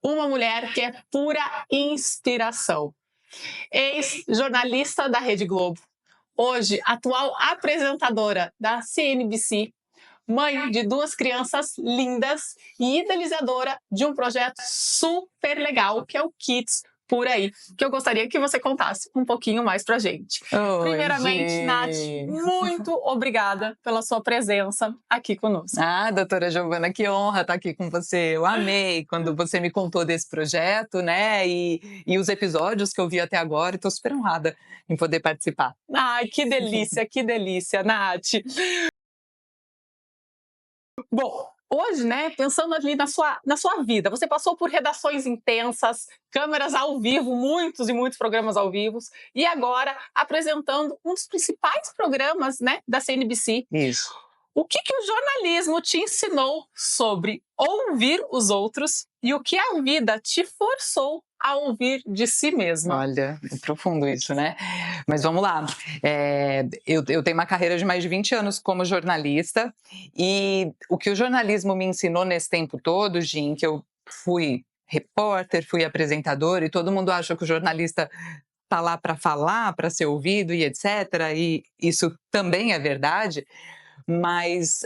uma mulher que é pura inspiração. Ex-jornalista da Rede Globo, hoje atual apresentadora da CNBC, mãe de duas crianças lindas e idealizadora de um projeto super legal que é o Kids Por Aí, que eu gostaria que você contasse um pouquinho mais pra gente. Oi, Primeiramente, Nath, Gi. muito obrigada pela sua presença aqui conosco. Doutora Giovana, que honra estar aqui com você. Eu amei quando você me contou desse projeto, né? E os episódios que eu vi até agora, e estou super honrada em poder participar. Ai, que delícia, Nath. Bom, hoje, né, pensando ali na sua vida, você passou por redações intensas, câmeras ao vivo, muitos e muitos programas ao vivo, e agora apresentando um dos principais programas, né, da CNBC. Isso. O que o jornalismo te ensinou sobre ouvir os outros e o que a vida te forçou a ouvir de si mesma? Olha, é profundo isso, né? Mas vamos lá. Eu tenho uma carreira de mais de 20 anos como jornalista e o que o jornalismo me ensinou nesse tempo todo, Gin, que eu fui repórter, fui apresentador e todo mundo acha que o jornalista tá lá para falar, para ser ouvido e etc. E isso também é verdade, mas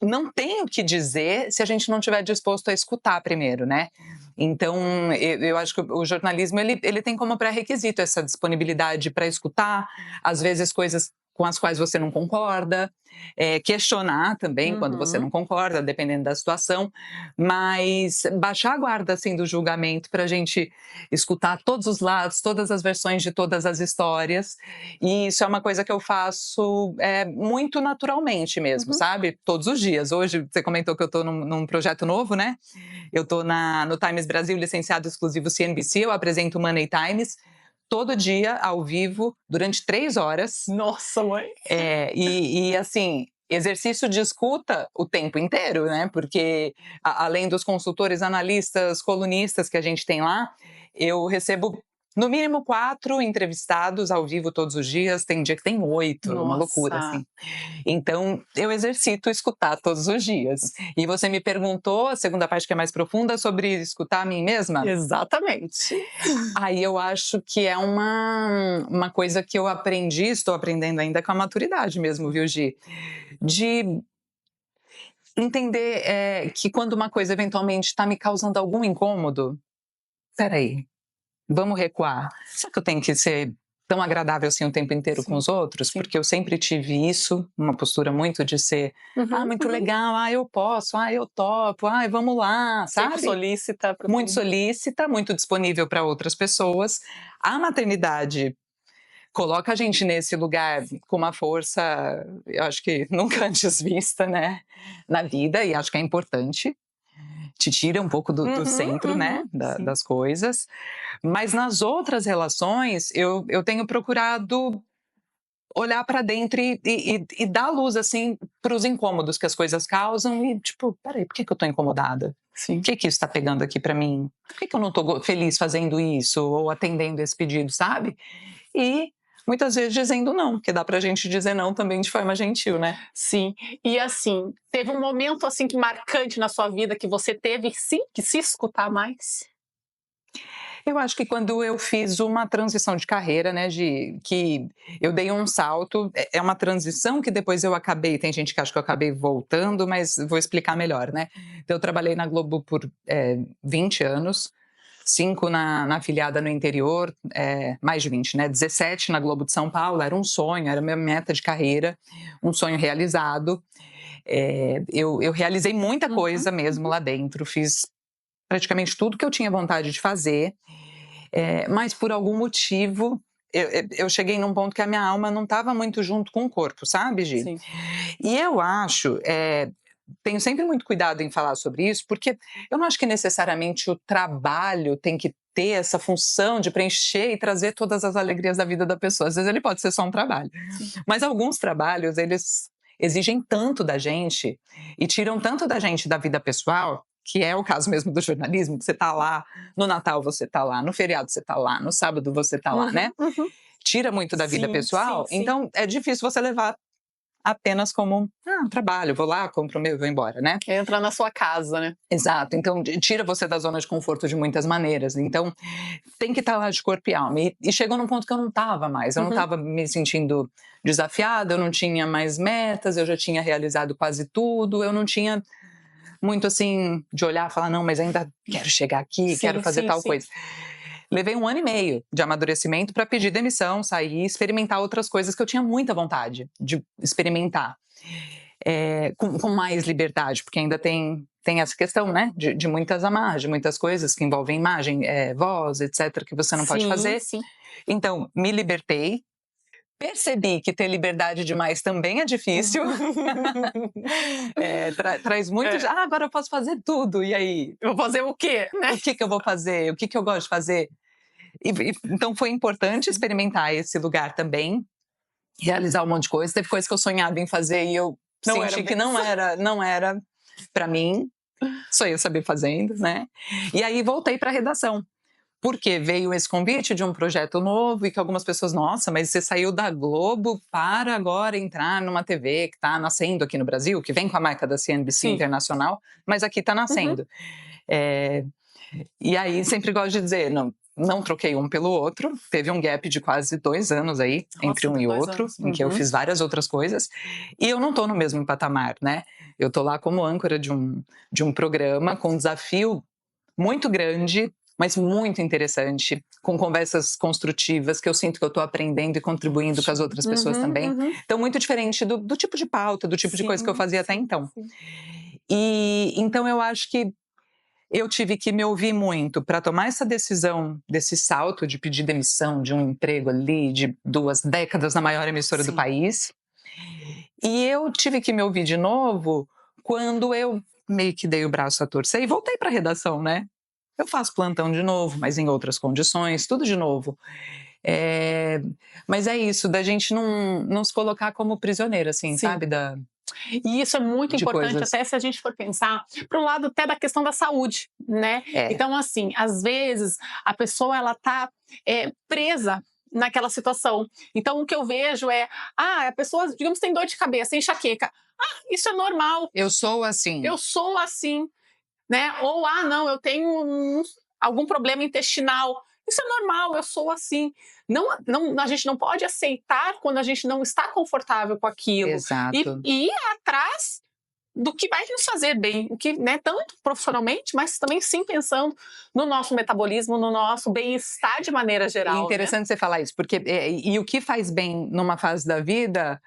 não tem o que dizer se a gente não estiver disposto a escutar primeiro, né? Então, eu acho que o jornalismo ele tem como pré-requisito essa disponibilidade para escutar, às vezes coisas com as quais você não concorda, questionar também quando você não concorda, dependendo da situação, mas baixar a guarda assim, do julgamento para a gente escutar todos os lados, todas as versões de todas as histórias, e isso é uma coisa que eu faço muito naturalmente mesmo, sabe? Todos os dias. Hoje, você comentou que eu estou num projeto novo, né? Eu estou no Times Brasil, licenciado exclusivo CNBC, eu apresento o Money Times todo dia, ao vivo, durante 3 horas. Nossa, mãe! E assim, exercício de escuta o tempo inteiro, né? Porque além dos consultores, analistas, colunistas que a gente tem lá, eu recebo no mínimo 4 entrevistados ao vivo todos os dias, tem dia que tem 8, uma loucura, assim. Então, eu exercito escutar todos os dias. E você me perguntou, a segunda parte que é mais profunda, sobre escutar a mim mesma? Exatamente. Aí eu acho que é uma coisa que eu aprendi, estou aprendendo ainda com a maturidade mesmo, viu, Gi? De entender que quando uma coisa eventualmente está me causando algum incômodo, peraí, vamos recuar. Será que eu tenho que ser tão agradável assim o tempo inteiro com os outros? Porque eu sempre tive isso, uma postura muito de ser muito legal, eu posso, eu topo, vamos lá, sabe? Sempre solícita. Muito solícita, muito disponível para outras pessoas. A maternidade coloca a gente nesse lugar com uma força, eu acho que nunca antes vista, né, na vida, e acho que é importante. Te tira um pouco do centro, né, das coisas. Mas nas outras relações, eu tenho procurado olhar para dentro e dar luz, assim, para os incômodos que as coisas causam e, tipo, peraí, por que eu tô incomodada? Sim. O que isso está pegando aqui para mim? Por que eu não tô feliz fazendo isso ou atendendo esse pedido, sabe? E muitas vezes dizendo não, porque dá pra gente dizer não também de forma gentil, né? Sim. E assim, teve um momento assim que marcante na sua vida que você teve sim que se escutar mais? Eu acho que quando eu fiz uma transição de carreira, né, que eu dei um salto, é uma transição que depois eu acabei, tem gente que acha que eu acabei voltando, mas vou explicar melhor, né? Então, eu trabalhei na Globo por 20 anos, 5 na afiliada no interior, mais de 20, né? 17 na Globo de São Paulo, era um sonho, era minha meta de carreira, um sonho realizado. Eu realizei muita coisa mesmo lá dentro, fiz praticamente tudo que eu tinha vontade de fazer, mas por algum motivo eu cheguei num ponto que a minha alma não estava muito junto com o corpo, sabe, Gi? Sim. E eu acho, tenho sempre muito cuidado em falar sobre isso, porque eu não acho que necessariamente o trabalho tem que ter essa função de preencher e trazer todas as alegrias da vida da pessoa. Às vezes ele pode ser só um trabalho. Mas alguns trabalhos, eles exigem tanto da gente e tiram tanto da gente da vida pessoal, que é o caso mesmo do jornalismo, que você tá lá, no Natal você tá lá, no feriado você tá lá, no sábado você tá lá, né? Tira muito da vida pessoal, então é difícil você levar apenas como trabalho, vou lá, compro o meu e vou embora, né? Entra na sua casa, né? Exato, então tira você da zona de conforto de muitas maneiras, então tem que estar lá de corpo e alma, e chegou num ponto que eu não estava mais, eu não estava me sentindo desafiada, eu não tinha mais metas, eu já tinha realizado quase tudo, eu não tinha muito assim, de olhar e falar, não, mas ainda quero chegar aqui, quero fazer tal coisa. Levei 1 ano e meio de amadurecimento para pedir demissão, sair, experimentar outras coisas que eu tinha muita vontade de experimentar. Com mais liberdade, porque ainda tem essa questão, né, de muitas amarras, de muitas coisas que envolvem imagem, voz, etc., que você não pode fazer. Sim. Então, me libertei, percebi que ter liberdade demais também é difícil. Traz muito de, agora eu posso fazer tudo, e aí? Eu vou fazer o quê, né? O que eu vou fazer? O que eu gosto de fazer? Então foi importante experimentar esse lugar também, realizar um monte de coisa. Teve coisas que eu sonhava em fazer e eu senti que não era para mim, só eu saber fazendo, né? E aí voltei para a redação, porque veio esse convite de um projeto novo e que algumas pessoas, nossa, mas você saiu da Globo para agora entrar numa TV que está nascendo aqui no Brasil, que vem com a marca da CNBC Internacional, mas aqui está nascendo. E aí sempre gosto de dizer, não troquei um pelo outro, teve um gap de quase 2 anos aí, entre um e outro, em que eu fiz várias outras coisas, e eu não tô no mesmo patamar, né? Eu tô lá como âncora de um programa com um desafio muito grande, mas muito interessante, com conversas construtivas, que eu sinto que eu tô aprendendo e contribuindo com as outras pessoas também. Então, muito diferente do tipo de pauta, do tipo de coisa que eu fazia até então. E então eu acho que eu tive que me ouvir muito para tomar essa decisão, desse salto de pedir demissão de um emprego ali de 2 décadas na maior emissora do país. E eu tive que me ouvir de novo quando eu meio que dei o braço a torcer e voltei para a redação, né? Eu faço plantão de novo, mas em outras condições, tudo de novo. Mas é isso, da gente não se colocar como prisioneira, assim, sabe? E isso é muito importante, até se a gente for pensar para o lado até da questão da saúde, né? Então, assim, às vezes a pessoa ela tá presa naquela situação. Então, o que eu vejo a pessoa, digamos, tem dor de cabeça, enxaqueca. Isso é normal. Eu sou assim. Eu sou assim, né? Ou, não, eu tenho algum problema intestinal. Isso é normal, eu sou assim. A gente não pode aceitar quando a gente não está confortável com aquilo. Exato. E ir atrás do que vai nos fazer bem, o que, né, tanto profissionalmente, mas também sim pensando no nosso metabolismo, no nosso bem-estar de maneira geral. É interessante você falar isso, porque e o que faz bem numa fase da vida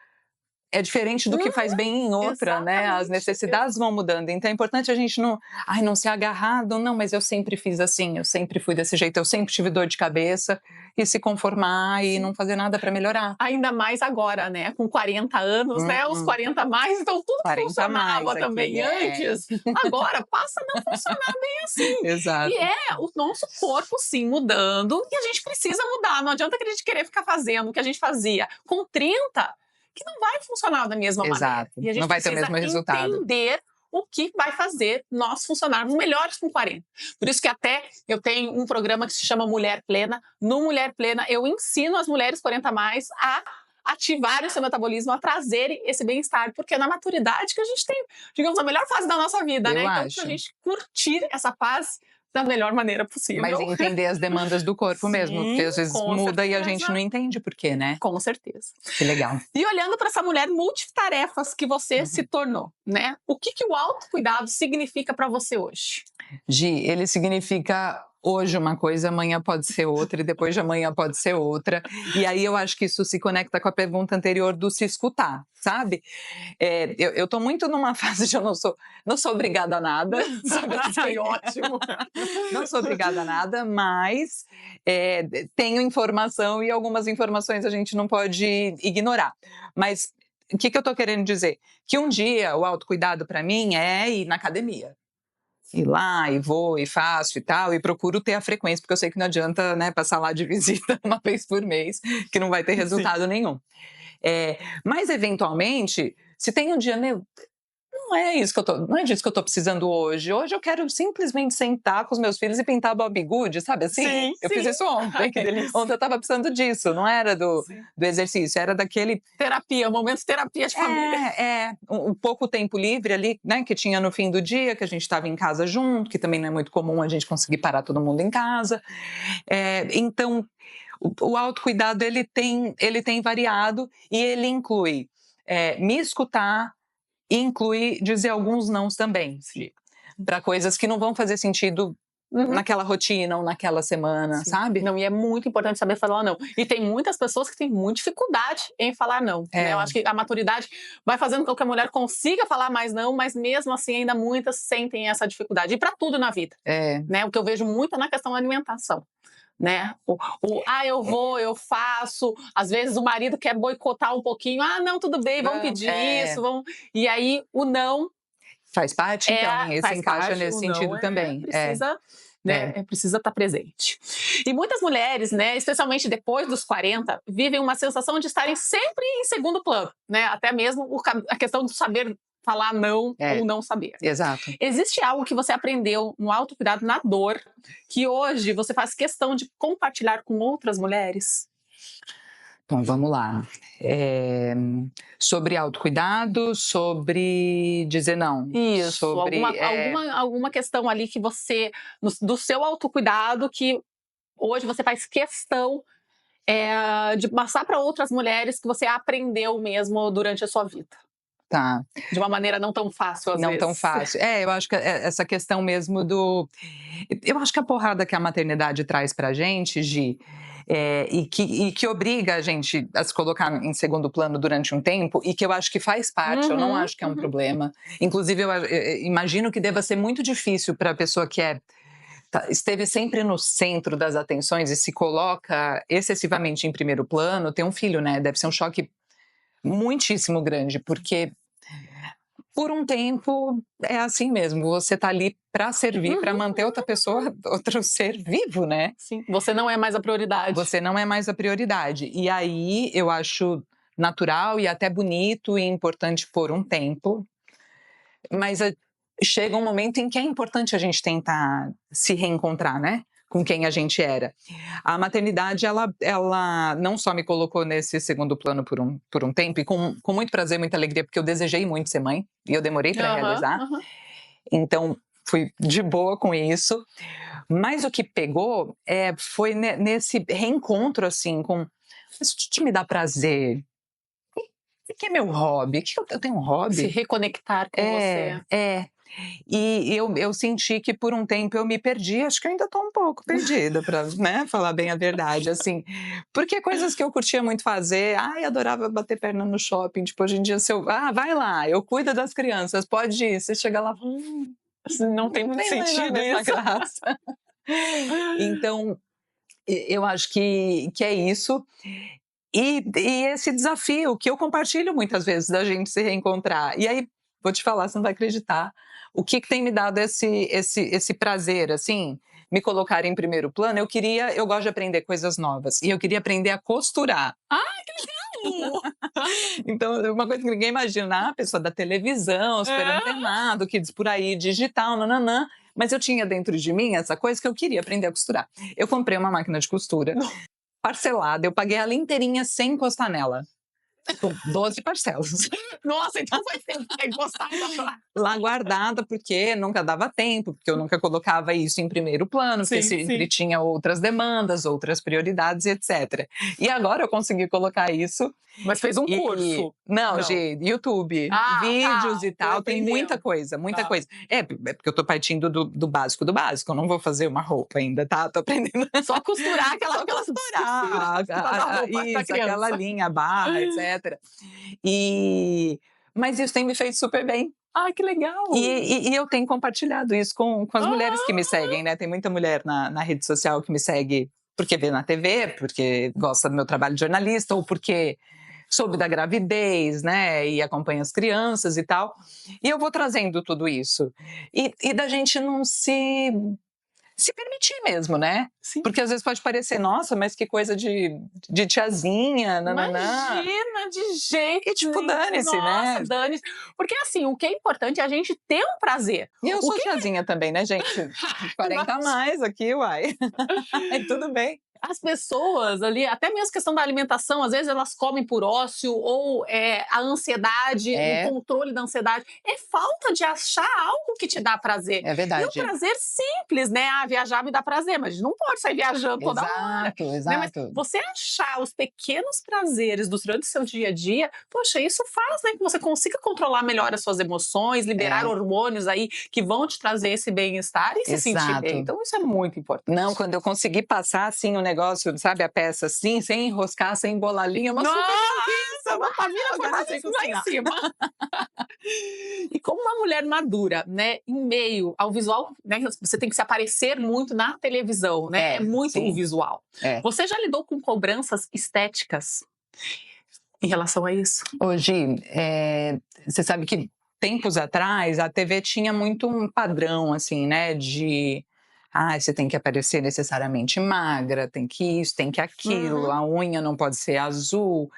é diferente do que faz bem em outra, né? As necessidades vão mudando. Então é importante a gente não se agarrar, não, mas eu sempre fiz assim, eu sempre fui desse jeito, eu sempre tive dor de cabeça, e se conformar e não fazer nada para melhorar. Ainda mais agora, né? Com 40 anos, né? Os 40 a mais, então tudo funcionava também antes. Agora passa a não funcionar bem assim. Exato. E o nosso corpo, sim, mudando, e a gente precisa mudar. Não adianta que a gente querer ficar fazendo o que a gente fazia com 30, que não vai funcionar da mesma maneira. E a gente não vai ter o mesmo resultado. Entender o que vai fazer nós funcionarmos melhores com 40. Por isso que até eu tenho um programa que se chama Mulher Plena. No Mulher Plena eu ensino as mulheres 40 a mais a ativarem o seu metabolismo, a trazerem esse bem-estar, porque é na maturidade que a gente tem, digamos, a melhor fase da nossa vida, né? Então, pra gente curtir essa fase da melhor maneira possível. Mas entender as demandas do corpo mesmo, porque às vezes muda e a gente não entende por quê, né? Com certeza. Que legal. E olhando para essa mulher multitarefas que você se tornou, né? O que o autocuidado significa para você hoje? Gi, ele significa hoje uma coisa, amanhã pode ser outra e depois de amanhã pode ser outra. E aí eu acho que isso se conecta com a pergunta anterior do se escutar, sabe? Eu tô muito numa fase de eu não sou obrigada a nada. Sabe? Ai, ótimo. Não sou obrigada a nada, mas tenho informação e algumas informações a gente não pode ignorar. Mas o que eu tô querendo dizer? Que um dia o autocuidado para mim é ir na academia. Ir lá, e vou, e faço e tal, e procuro ter a frequência, porque eu sei que não adianta, né, passar lá de visita uma vez por mês, que não vai ter resultado nenhum. Mas, eventualmente, se tem um dia, não não é disso que eu tô precisando hoje. Hoje eu quero simplesmente sentar com os meus filhos e pintar Bob Good, sabe assim? Sim, Eu fiz isso ontem. Ai, que delícia. Ontem eu tava precisando disso, não era do exercício, era daquele Terapia, momentos de terapia de família. um pouco tempo livre ali, né, que tinha no fim do dia, que a gente estava em casa junto, que também não é muito comum a gente conseguir parar todo mundo em casa. Então, o autocuidado ele tem variado e ele inclui me escutar, e inclui dizer alguns nãos também, para coisas que não vão fazer sentido naquela rotina ou naquela semana, sabe? Não, e é muito importante saber falar não. E tem muitas pessoas que têm muita dificuldade em falar não. Né? Eu acho que a maturidade vai fazendo com que a mulher consiga falar mais não, mas mesmo assim ainda muitas sentem essa dificuldade. E para tudo na vida. Né? O que eu vejo muito é na questão da alimentação. Né? Eu faço. Às vezes o marido quer boicotar um pouquinho. Não, tudo bem, vamos pedir isso. Vamos... E aí o não faz parte, então, se encaixa nesse sentido também. Precisa estar presente. E muitas mulheres, né, especialmente depois dos 40, vivem uma sensação de estarem sempre em segundo plano, né? Até mesmo a questão de saber falar não ou não saber. Exato. Existe algo que você aprendeu no autocuidado na dor, que hoje você faz questão de compartilhar com outras mulheres? Bom, vamos lá. Sobre autocuidado, sobre dizer não. Isso, sobre, alguma questão ali que você, do seu autocuidado, que hoje você faz questão de passar para outras mulheres que você aprendeu mesmo durante a sua vida. Tá. De uma maneira não tão fácil, às vezes. Não tão fácil. Eu acho que essa questão mesmo do... Eu acho que a porrada que a maternidade traz pra gente, Gi, e que obriga a gente a se colocar em segundo plano durante um tempo, e que eu acho que faz parte, eu não acho que é um problema. Inclusive, eu imagino que deva ser muito difícil para a pessoa que esteve sempre no centro das atenções e se coloca excessivamente em primeiro plano, ter um filho, né? Deve ser um choque muitíssimo grande, porque por um tempo é assim mesmo, você tá ali para servir, para manter outra pessoa, outro ser vivo, né? Sim, você não é mais a prioridade. Você não é mais a prioridade. E aí eu acho natural e até bonito e importante por um tempo, mas chega um momento em que é importante a gente tentar se reencontrar, né? Com quem a gente era. A maternidade, ela não só me colocou nesse segundo plano por um tempo, e com muito prazer, muita alegria, porque eu desejei muito ser mãe, e eu demorei para realizar. Então, fui de boa com isso. Mas o que pegou foi nesse reencontro, assim, com... Isso te me dá prazer? O que é meu hobby? Eu tenho um hobby? Se reconectar com você. E eu senti que por um tempo eu me perdi, acho que eu ainda estou um pouco perdida, para, né, falar bem a verdade, assim, porque coisas que eu curtia muito fazer, adorava bater perna no shopping, tipo, hoje em dia, vai lá, eu cuido das crianças, pode ir, você chega lá, não tem muito sentido isso. Graça. Então, eu acho que é isso. E esse desafio que eu compartilho muitas vezes da gente se reencontrar. E aí, vou te falar, você não vai acreditar o que tem me dado esse prazer, assim, me colocar em primeiro plano. Eu gosto de aprender coisas novas e eu queria aprender a costurar. Que legal! Então, uma coisa que ninguém imagina, a pessoa da televisão, super antenado, que diz por aí, digital, nananã. Mas eu tinha dentro de mim essa coisa que eu queria aprender a costurar. Eu comprei uma máquina de costura parcelada, eu paguei ela inteirinha sem encostar nela. Com 12 parcelas. Nossa, então foi tempo pra encostar lá guardada, porque nunca dava tempo, porque eu nunca colocava isso em primeiro plano, porque sempre tinha outras demandas, outras prioridades, etc. E agora eu consegui colocar isso. Mas fez um curso? Não, de YouTube, vídeos e tal, tem muita coisa, muita coisa. Porque eu tô partindo do básico do básico, eu não vou fazer uma roupa ainda, tá? Tô aprendendo. Só costurar aquela linha, barra, etc. Mas isso tem me feito super bem. Que legal! E eu tenho compartilhado isso com as mulheres que me seguem, né? Tem muita mulher na rede social que me segue porque vê na TV, porque gosta do meu trabalho de jornalista, ou porque soube da gravidez, né? E acompanha as crianças e tal. E eu vou trazendo tudo isso. E da gente não se se permitir mesmo, né? Sim. Porque às vezes pode parecer, nossa, mas que coisa de tiazinha, nananã. Imagina, de jeito E tipo, nenhum. dane-se, né? Nossa, dane-se. Porque assim, o que é importante é a gente ter um prazer. E eu O sou que tiazinha também, né, gente? 40 a mais aqui, uai. Aí tudo bem. as pessoas ali, até mesmo questão da alimentação, às vezes elas comem por ócio ou a ansiedade, o É, controle da ansiedade, é falta de achar algo que te dá prazer. é E o verdade. prazer simples, né? Ah, viajar me dá prazer, mas a gente não pode sair viajando toda hora. Exato, Né? Mas exato. você achar os pequenos prazeres durante o seu dia a dia, poxa, isso faz, né, que você consiga controlar melhor as suas emoções, liberar É. hormônios aí que vão te trazer esse bem-estar e se sentir bem. Exato. Então isso é muito importante. Não, quando eu consegui passar assim o negócio, sabe, a peça assim, sem enroscar, sem embolar a linha, uma super Nossa, uma família agora formada eu sei lá em cozinhar. cima. E como uma mulher madura, né, em meio ao visual, né, você tem que se aparecer muito na televisão, né? É muito o sim. visual. É. Você já lidou com cobranças estéticas em relação a isso? Hoje, você sabe que tempos atrás a TV tinha muito um padrão, assim, né, de você tem que aparecer necessariamente magra, tem que isso, tem que aquilo, Uhum. a unha não pode ser azul.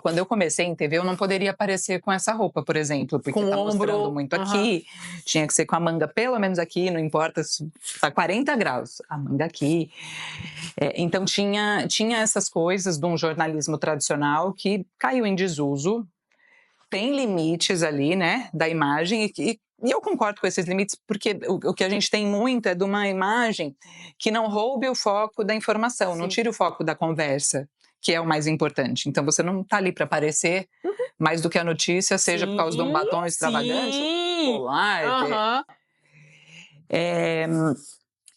Quando eu comecei em TV, eu não poderia aparecer com essa roupa, por exemplo, porque Com o tá mostrando ombro. muito Aham. aqui, tinha que ser com a manga pelo menos aqui, não importa se tá 40 graus, a manga aqui. Então tinha essas coisas de um jornalismo tradicional que caiu em desuso, tem limites ali, né, da imagem, e eu concordo com esses limites, porque o que a gente tem muito é de uma imagem que não roube o foco da informação, não Sim. tire o foco da conversa, que é o mais importante. Então você não está ali para aparecer mais do que a notícia, seja por causa de um batom extravagante, Sim. colar, Aham.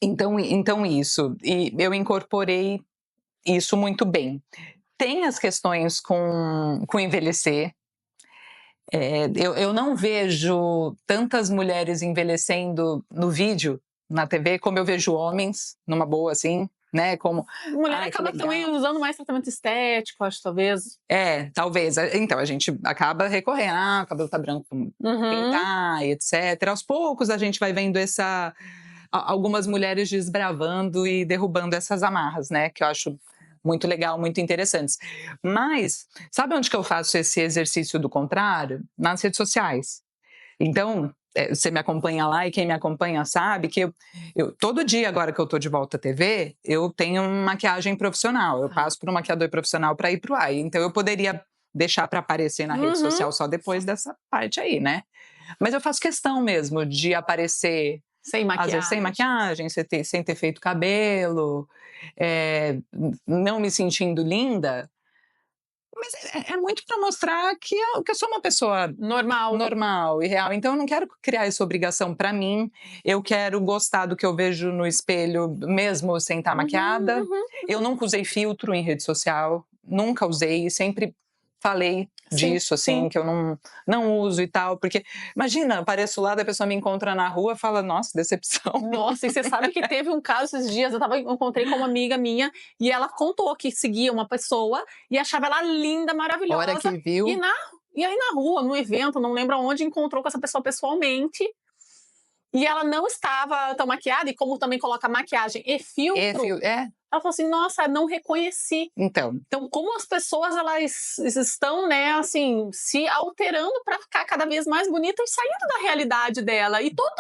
então isso. E eu incorporei isso muito bem. Tem as questões com envelhecer. Eu não vejo tantas mulheres envelhecendo no vídeo, na TV, como eu vejo homens, numa boa, assim, né? Como, Mulher ai, que acaba também legal. usando mais tratamento estético, acho, talvez. Talvez. Então, a gente acaba recorrendo, o cabelo tá branco, vamos Uhum. pintar, e etc. Aos poucos a gente vai vendo algumas mulheres desbravando e derrubando essas amarras, né? Que eu acho muito legal, muito interessantes. Mas, sabe onde que eu faço esse exercício do contrário? Nas redes sociais. Então, você me acompanha lá e quem me acompanha sabe que eu todo dia agora que eu tô de volta à TV, eu tenho maquiagem profissional, eu passo por um maquiador profissional para ir pro ar, então eu poderia deixar para aparecer na rede Uhum. social só depois dessa parte aí, né. Mas eu faço questão mesmo de aparecer, Sem às vezes sem maquiagem. maquiagem, sem ter feito cabelo, não me sentindo linda, mas é muito para mostrar que eu sou uma pessoa Normal. normal e real. Então eu não quero criar essa obrigação para mim, eu quero gostar do que eu vejo no espelho, mesmo sem estar maquiada. Uhum. Eu nunca usei filtro em rede social, nunca usei, sempre falei Sim, disso, assim, sim. que eu não uso e tal, porque imagina, apareço lá, da pessoa me encontra na rua e fala, nossa, decepção. Nossa, e você sabe que teve um caso esses dias, eu encontrei com uma amiga minha e ela contou que seguia uma pessoa e achava ela linda, Hora maravilhosa. que E, viu, na, e aí na rua, no evento, não lembro onde, encontrou com essa pessoa pessoalmente. E ela não estava tão maquiada, e como também coloca maquiagem e filtro, ela falou assim: nossa, não reconheci. então, Então, como as pessoas elas estão, né, assim, se alterando para ficar cada vez mais bonita e saindo da realidade dela. E todo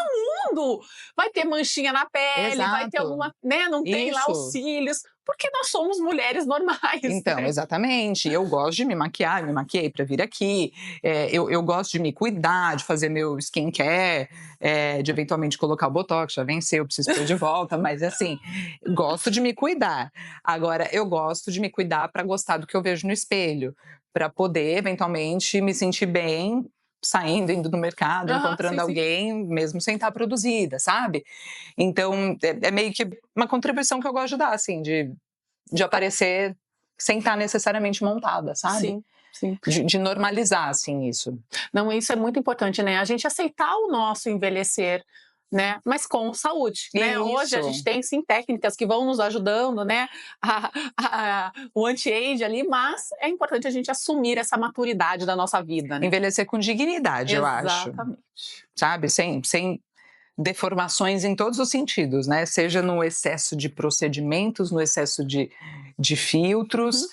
mundo vai ter manchinha na pele, vai ter exato, alguma, né, não tem lá os isso. cílios, porque nós somos mulheres normais, Então, né? exatamente. Eu gosto de me maquiar, me maquiei para vir aqui. Eu gosto de me cuidar, de fazer meu skincare, de eventualmente colocar o botox, já venceu, preciso pôr de volta, mas assim, gosto de me cuidar. Agora, eu gosto de me cuidar para gostar do que eu vejo no espelho, para poder eventualmente me sentir bem saindo, indo no mercado, Aham, sim, encontrando sim. alguém, mesmo sem estar produzida, sabe? Então, é meio que uma contribuição que eu gosto de dar, assim, de aparecer sem estar necessariamente montada, sabe? Sim, sim. De normalizar, assim, isso. Não, isso é muito importante, né? A gente aceitar o nosso envelhecer, né? Mas com saúde, né? Hoje a Isso. gente tem sim técnicas que vão nos ajudando, né? O anti-age ali, mas é importante a gente assumir essa maturidade da nossa vida, né? Envelhecer com dignidade, eu acho. Exatamente. Sabe? Sem deformações em todos os sentidos, né? Seja no excesso de procedimentos, no excesso de filtros,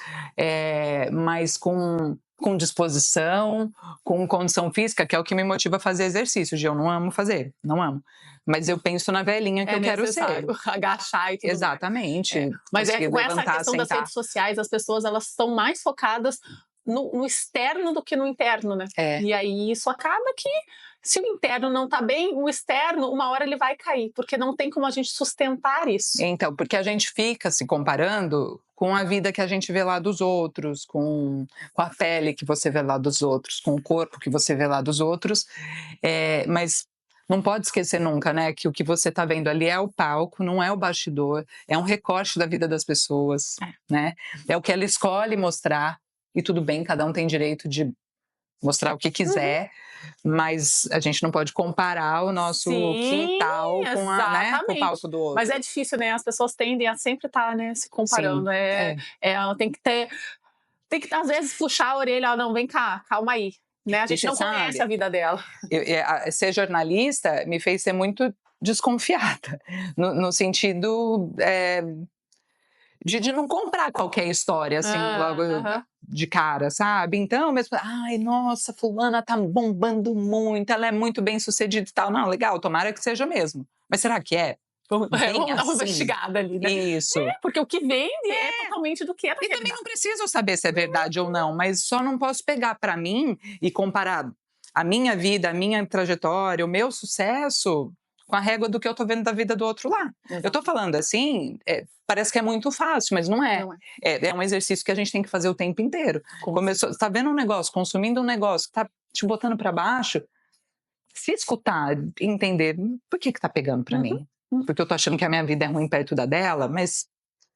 mas com disposição, com condição física, que é o que me motiva a fazer exercício. Eu não amo fazer, não amo. Mas eu penso na velhinha que eu quero ser. Agachar e tudo Exatamente. mais. Mas conseguir com essa levantar, questão das sentar. redes sociais, as pessoas elas estão mais focadas no externo do que no interno, né? É. E aí isso acaba que, se o interno não tá bem, o externo, uma hora ele vai cair, porque não tem como a gente sustentar isso. Então, porque a gente fica se comparando com a vida que a gente vê lá dos outros, com a pele que você vê lá dos outros, com o corpo que você vê lá dos outros, mas não pode esquecer nunca, né, que o que você está vendo ali é o palco, não é o bastidor, é um recorte da vida das pessoas, né? É o que ela escolhe mostrar, e tudo bem, cada um tem direito de mostrar o que quiser, mas a gente não pode comparar o nosso quintal com o palco do outro. Mas é difícil, né? As pessoas tendem a sempre estar, né, se comparando. Tem que às vezes puxar a orelha, não, vem cá, calma aí. Né? A gente não conhece a vida dela. Ser jornalista me fez ser muito desconfiada, no sentido de não comprar qualquer história, assim, logo de cara, sabe? Então, mesmo, ai, nossa, fulana tá bombando muito, ela é muito bem sucedida e tal. Não, legal, tomara que seja mesmo. Mas será que é? Vamos dar uma assim? investigada ali, né? Isso. Porque o que vende é totalmente do que é. E também não preciso saber se é verdade ou não, mas só não posso pegar para mim e comparar a minha vida, a minha trajetória, o meu sucesso com a régua do que eu tô vendo da vida do outro lá. Eu tô falando assim, parece que é muito fácil, mas não é. Não é. É um exercício que a gente tem que fazer o tempo inteiro. Você tá vendo um negócio, consumindo um negócio que tá te botando para baixo, se escutar, entender por que tá pegando para mim. Porque eu tô achando que a minha vida é ruim perto da dela, mas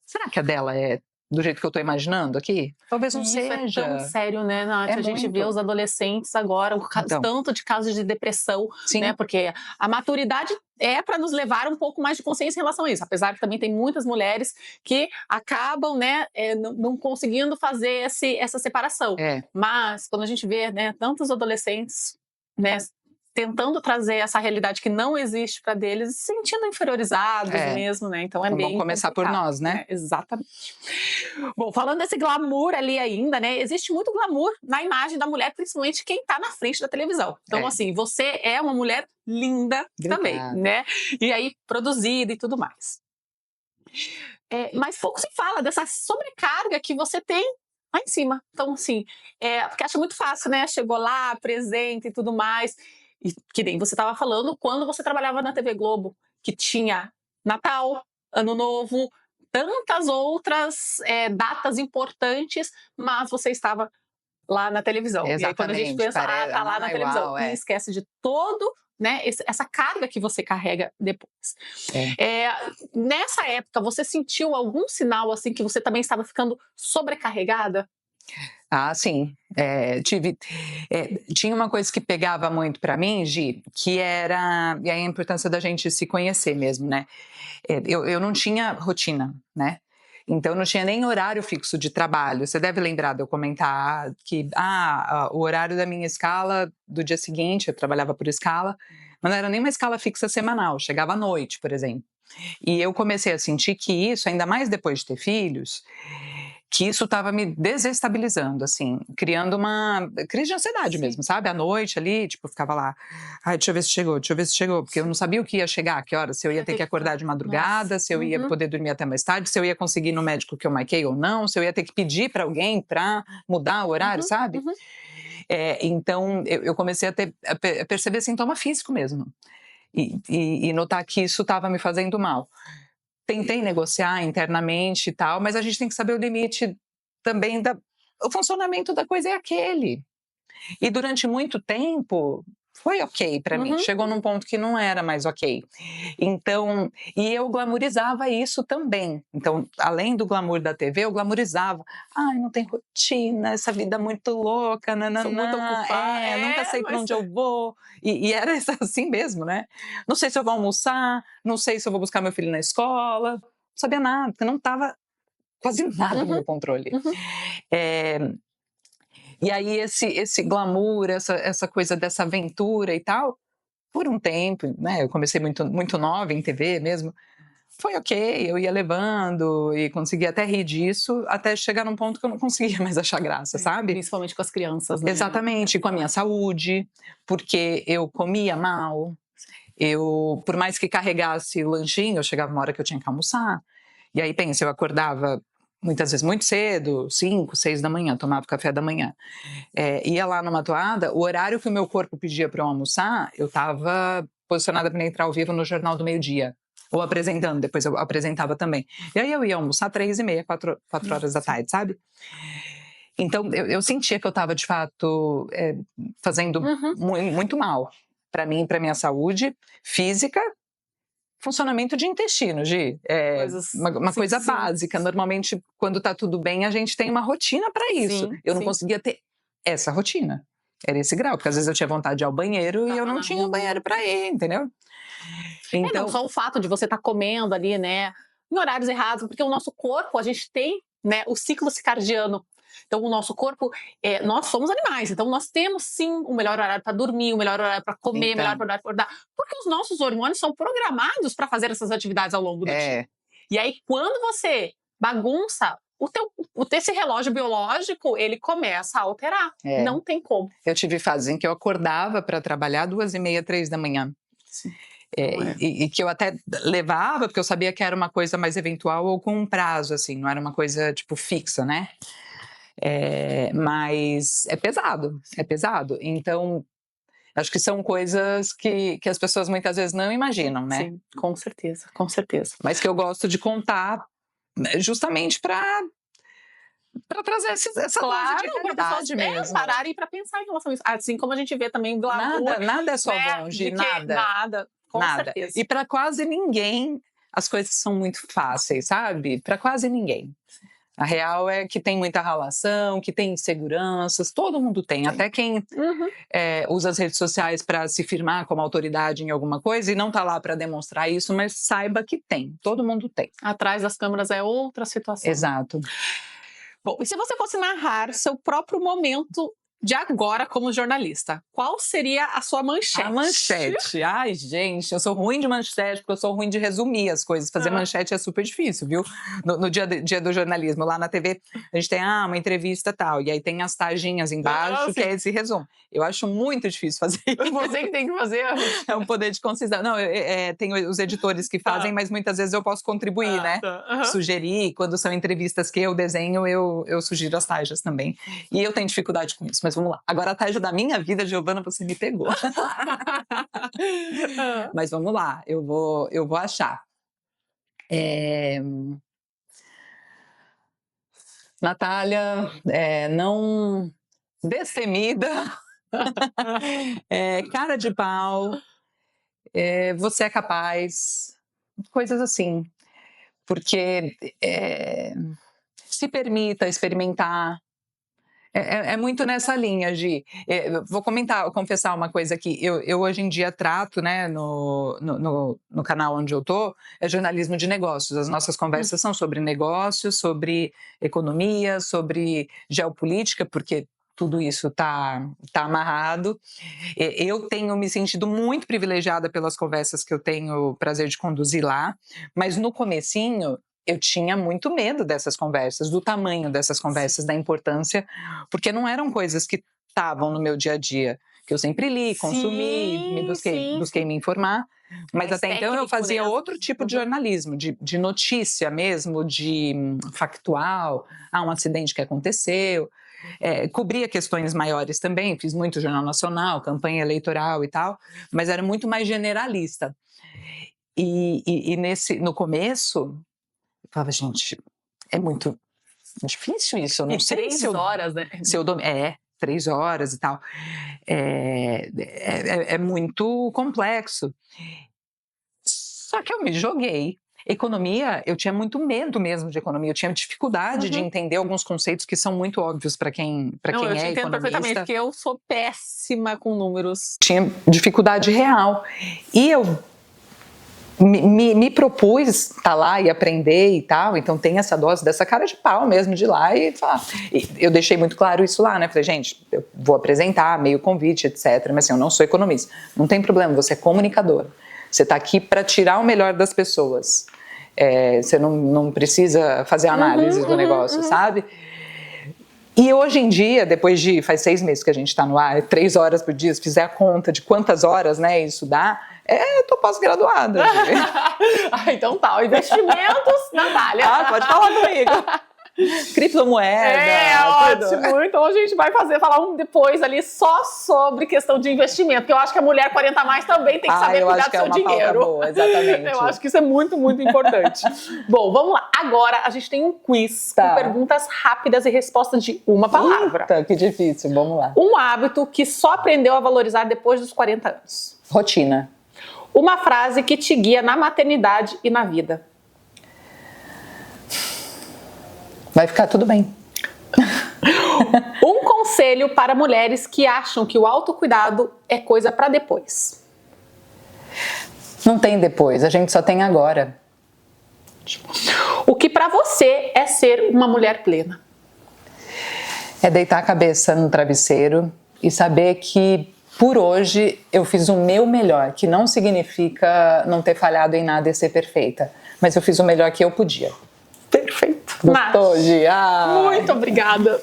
será que a dela é do jeito que eu tô imaginando aqui? Talvez não seja. Isso é tão sério, né, Nath? A gente vê muito. os adolescentes agora, tanto de casos de depressão, né? Porque a maturidade é para nos levar um pouco mais de consciência em relação a isso. Apesar que também tem muitas mulheres que acabam, né, não conseguindo fazer essa separação. Mas quando a gente vê, né, tantos adolescentes, né, tentando trazer essa realidade que não existe para deles, se sentindo inferiorizados mesmo, né? Então bem vamos começar por nós, né? Exatamente. Bom, falando desse glamour ali ainda, né? Existe muito glamour na imagem da mulher, principalmente quem tá na frente da televisão. Então, assim, você é uma mulher linda também, né? E aí, produzida e tudo mais. Mas pouco se fala dessa sobrecarga que você tem lá em cima. Então, assim, porque acha muito fácil, né? Chegou lá, apresenta e tudo mais. E que nem você estava falando quando você trabalhava na TV Globo, que tinha Natal, Ano Novo, tantas outras datas importantes, mas você estava lá na televisão. Exatamente. E aí quando a gente pensa, tá lá na televisão, e esquece de todo, né, essa carga que você carrega depois. Nessa época, você sentiu algum sinal assim que você também estava ficando sobrecarregada? Ah, sim. Tinha uma coisa que pegava muito para mim, Gi, que era e aí a importância da gente se conhecer mesmo, né? Eu não tinha rotina, né? Então, eu não tinha nem horário fixo de trabalho. Você deve lembrar de eu comentar que o horário da minha escala do dia seguinte, eu trabalhava por escala, mas não era nem uma escala fixa semanal, chegava à noite, por exemplo. E eu comecei a sentir que isso, ainda mais depois de ter filhos, que isso estava me desestabilizando, assim, criando uma crise de ansiedade mesmo, sabe? À noite ali, tipo, eu ficava lá, ai, deixa eu ver se chegou, porque eu não sabia o que ia chegar, que hora, se eu ia ter que acordar de madrugada, se eu ia poder dormir até mais tarde, se eu ia conseguir ir no médico que eu marquei ou não, se eu ia ter que pedir para alguém para mudar o horário, sabe? Então, eu comecei a perceber sintoma físico mesmo. E notar que isso estava me fazendo mal. Tentei negociar internamente e tal, mas a gente tem que saber o limite também o funcionamento da coisa é aquele. E durante muito tempo foi ok para mim, chegou num ponto que não era mais ok. Então, e eu glamorizava isso também. Então, além do glamour da TV, eu glamorizava. Ai, não tem rotina, essa vida é muito louca, nananã. Sou muito ocupada. Nunca sei para onde eu vou. E era assim mesmo, né? Não sei se eu vou almoçar, não sei se eu vou buscar meu filho na escola, não sabia nada, porque não estava quase nada no meu controle. E aí esse glamour, essa coisa dessa aventura e tal, por um tempo, né? Eu comecei muito nova em TV mesmo. Foi ok, eu ia levando e conseguia até rir disso, até chegar num ponto que eu não conseguia mais achar graça, sabe? Principalmente com as crianças, né? Exatamente, com a minha saúde, porque eu comia mal, por mais que carregasse o lanchinho, eu chegava uma hora que eu tinha que almoçar. E aí, pensa, eu acordava muitas vezes muito cedo, 5, 6 da manhã, tomava café da manhã. Ia lá numa toada, o horário que o meu corpo pedia para eu almoçar, eu estava posicionada para entrar ao vivo no Jornal do Meio-Dia. Ou apresentando, depois eu apresentava também. E aí eu ia almoçar 3h30, 4 horas da tarde, sabe? Então eu sentia que eu estava, de fato, fazendo muito mal para mim, para minha saúde física, funcionamento de intestino, Gi. Uma coisa básica. Normalmente, quando tá tudo bem, a gente tem uma rotina para isso. Eu não conseguia ter essa rotina. Era esse grau, porque às vezes eu tinha vontade de ir ao banheiro e eu não tinha banheiro para ir, entendeu? Então, não só o fato de você estar comendo ali, né, em horários errados, porque o nosso corpo, a gente tem, né, o ciclo circadiano. Então, o nosso corpo, nós somos animais, então nós temos sim o melhor horário para dormir, o melhor horário para comer, o melhor horário para acordar, porque os nossos hormônios são programados para fazer essas atividades ao longo do dia. E aí, quando você bagunça, esse relógio biológico, ele começa a alterar. Não tem como. Eu tive fases em que eu acordava para trabalhar 2h30, 3 da manhã. Sim. E que eu até levava, porque eu sabia que era uma coisa mais eventual ou com um prazo, assim, não era uma coisa, tipo, fixa, né? Mas é pesado. Então, acho que são coisas que as pessoas muitas vezes não imaginam, né? Sim, com certeza, com certeza. Mas que eu gosto de contar justamente para trazer essa dose de realidade mesmo. Parar e para pensar em relação a isso. Assim como a gente vê também glamour. Nada é só bom, Gi, nada. Com certeza. E para quase ninguém as coisas são muito fáceis, sabe? Para quase ninguém. A real é que tem muita relação, que tem inseguranças, todo mundo tem. Até quem usa as redes sociais para se firmar como autoridade em alguma coisa e não está lá para demonstrar isso, mas saiba que tem, todo mundo tem. Atrás das câmeras é outra situação. Exato. Bom, e se você fosse narrar seu próprio momento de agora como jornalista, qual seria a sua manchete? A manchete. Ai, gente, eu sou ruim de manchete, porque eu sou ruim de resumir as coisas. Fazer manchete é super difícil, viu? No dia do jornalismo, lá na TV, a gente tem uma entrevista e tal, e aí tem as taginhas embaixo, que é esse resumo. Eu acho muito difícil fazer isso. Você que tem que fazer. É um poder de concisão. Não, tem os editores que fazem, mas muitas vezes eu posso contribuir, né? Sugerir, quando são entrevistas que eu desenho, eu sugiro as tajas também. E eu tenho dificuldade com isso, mas vamos lá. Agora a taja da minha vida, Giovana, você me pegou. Mas vamos lá, eu vou achar. Natália, não destemida, cara de pau, você é capaz, coisas assim. Porque se permita experimentar. É muito nessa linha, Gi. Vou confessar uma coisa aqui. Eu hoje em dia trato, né, no canal onde eu tô, é jornalismo de negócios. As nossas conversas são sobre negócios, sobre economia, sobre geopolítica, porque tudo isso tá amarrado. Eu tenho me sentido muito privilegiada pelas conversas que eu tenho o prazer de conduzir lá, mas no comecinho eu tinha muito medo dessas conversas, do tamanho dessas conversas, da importância, porque não eram coisas que estavam no meu dia a dia, que eu sempre li, consumi, busquei me informar, mas até então eu fazia outro tipo de jornalismo, de notícia mesmo, de factual, um acidente que aconteceu, cobria questões maiores também, fiz muito Jornal Nacional, campanha eleitoral e tal, mas era muito mais generalista. E no começo, eu falava, gente, é muito difícil isso, eu não sei 3 horas, né? Se eu 3 horas e tal. É muito complexo. Só que eu me joguei. Economia, eu tinha muito medo mesmo de economia, eu tinha dificuldade de entender alguns conceitos que são muito óbvios para quem é economista. Eu te entendo perfeitamente, porque eu sou péssima com números. Tinha dificuldade real. E eu me propus estar lá e aprender e tal, então tem essa dose dessa cara de pau mesmo de ir lá e falar. E eu deixei muito claro isso lá, né? Falei, gente, eu vou apresentar, meio convite, etc. Mas assim, eu não sou economista. Não tem problema, você é comunicador. Você está aqui para tirar o melhor das pessoas. Você não precisa fazer análise do negócio, sabe? E hoje em dia, faz 6 meses que a gente está no ar, 3 horas por dia, se fizer a conta de quantas horas, né, isso dá, eu tô pós-graduada. Então tá, investimentos, Natália. Pode falar comigo. Criptomoeda. Ótimo. Então a gente vai falar depois ali só sobre questão de investimento, porque eu acho que a mulher 40 a mais também tem que saber cuidar do seu dinheiro. Boa, exatamente. Eu acho que isso é muito, muito importante. Bom, vamos lá. Agora a gente tem um quiz com perguntas rápidas e respostas de uma palavra. Eita, que difícil. Vamos lá. Um hábito que só aprendeu a valorizar depois dos 40 anos. Rotina. Uma frase que te guia na maternidade e na vida. Vai ficar tudo bem. Um conselho para mulheres que acham que o autocuidado é coisa para depois. Não tem depois, a gente só tem agora. O que para você é ser uma mulher plena? É deitar a cabeça no travesseiro e saber que por hoje eu fiz o meu melhor, que não significa não ter falhado em nada e ser perfeita, mas eu fiz o melhor que eu podia. Perfeito. Gostou, Gi? Muito obrigada.